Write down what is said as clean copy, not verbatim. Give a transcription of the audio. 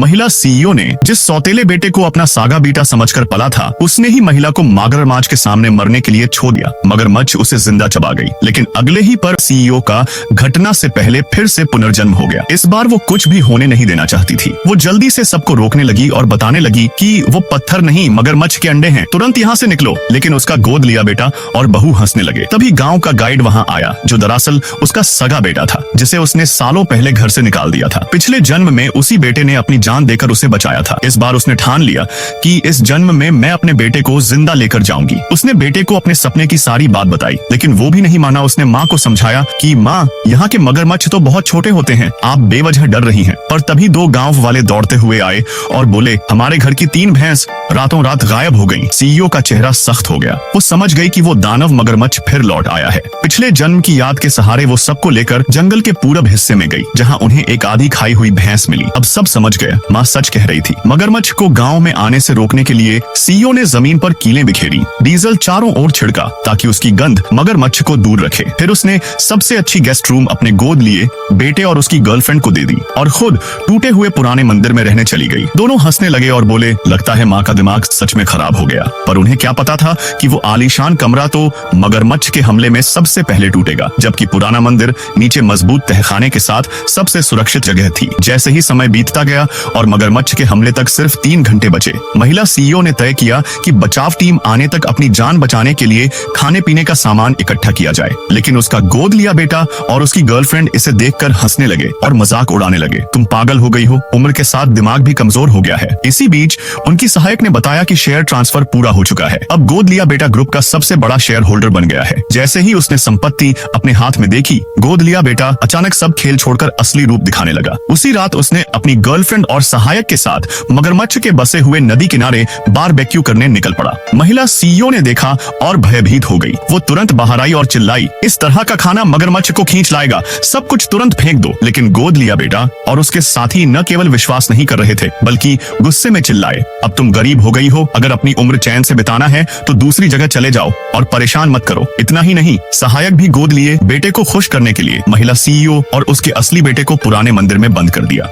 महिला सीईओ ने जिस सौतेले बेटे को अपना सागा बेटा समझकर पला था, उसने ही महिला को मगरमच्छ के सामने मरने के लिए छोड़ दिया। मगरमच्छ उसे जिंदा चबा गई, लेकिन अगले ही पर सीईओ का घटना से पहले फिर से पुनर्जन्म हो गया। इस बार वो कुछ भी होने नहीं देना चाहती थी। वो जल्दी से सबको रोकने लगी और बताने लगी कि वो पत्थर नहीं, मगरमच्छ के अंडे हैं, तुरंत यहाँ से निकलो। लेकिन उसका गोद लिया बेटा और बहू हंसने लगे। तभी गांव का गाइड वहाँ आया, जो दरअसल उसका सगा बेटा था, जिसे उसने सालों पहले घर से निकाल दिया था। पिछले जन्म में उसी बेटे ने अपनी जान देकर उसे बचाया था। इस बार उसने ठान लिया कि इस जन्म में मैं अपने बेटे को जिंदा लेकर जाऊंगी। उसने बेटे को अपने सपने की सारी बात बताई, लेकिन वो भी नहीं माना। उसने माँ को समझाया कि माँ, यहाँ के मगरमच्छ तो बहुत छोटे होते हैं, आप बेवजह डर रही हैं। पर तभी दो गांव वाले दौड़ते हुए आए और बोले, हमारे घर की 3 भैंस रातों रात गायब हो गईं। सीईओ का चेहरा सख्त हो गया। वो समझ गई कि वो दानव मगरमच्छ फिर लौट आया है। पिछले जन्म की याद के सहारे वो सबको लेकर जंगल के पूरब हिस्से में गई, जहाँ उन्हें एक आधी खाई हुई भैंस मिली। अब सब समझ गए, माँ सच कह रही थी। मगरमच्छ को गांव में आने से रोकने के लिए सीईओ ने जमीन पर कीलें बिखेरी, डीजल चारों ओर छिड़का ताकि उसकी गंध मगरमच्छ को दूर रखे। फिर उसने सबसे अच्छी गेस्ट रूम अपने गोद लिए बेटे और उसकी गर्लफ्रेंड को दे दी और खुद टूटे हुए पुराने मंदिर में रहने चली गई। दोनों हंसने लगे और बोले, लगता है माँ का दिमाग सच में खराब हो गया। पर उन्हें क्या पता था कि वो आलीशान कमरा तो मगरमच्छ के हमले में सबसे पहले टूटेगा, जबकि पुराना मंदिर नीचे मजबूत तहखाने के साथ सबसे सुरक्षित जगह थी। जैसे ही समय बीतता गया और मगरमच्छ के हमले तक सिर्फ 3 घंटे बचे, महिला सीईओ ने तय किया कि बचाव टीम आने तक अपनी जान बचाने के लिए खाने पीने का सामान इकट्ठा किया जाए। लेकिन उसका गोद लिया बेटा और उसकी गर्लफ्रेंड इसे देखकर हंसने लगे और मजाक उड़ाने लगे। तुम पागल हो गई हो, उम्र के साथ दिमाग भी कमजोर हो गया है। इसी बीच उनकी सहायक ने बताया कि शेयर ट्रांसफर पूरा हो चुका है। अब गोद लिया बेटा ग्रुप का सबसे बड़ा शेयर होल्डर बन गया है। जैसे ही उसने संपत्ति अपने हाथ में देखी, गोद लिया बेटा अचानक सब खेल छोड़कर असली रूप दिखाने लगा। उसी रात उसने अपनी गर्लफ्रेंड और सहायक के साथ मगरमच्छ के बसे हुए नदी किनारे बारबेक्यू करने निकल पड़ा। महिला सीईओ ने देखा और भयभीत हो गई। वो तुरंत बाहर आई और चिल्लाई, इस तरह का खाना मगरमच्छ को खींच लाएगा, सब कुछ तुरंत फेंक दो। लेकिन गोद लिया बेटा और उसके साथी न केवल विश्वास नहीं कर रहे थे, बल्कि गुस्से में चिल्लाए, अब तुम गरीब हो गई हो, अगर अपनी उम्र चैन से बिताना है तो दूसरी जगह चले जाओ और परेशान मत करो। इतना ही नहीं, सहायक भी गोद लिए बेटे को खुश करने के लिए महिला सीईओ और उसके असली बेटे को पुराने मंदिर में बंद कर दिया।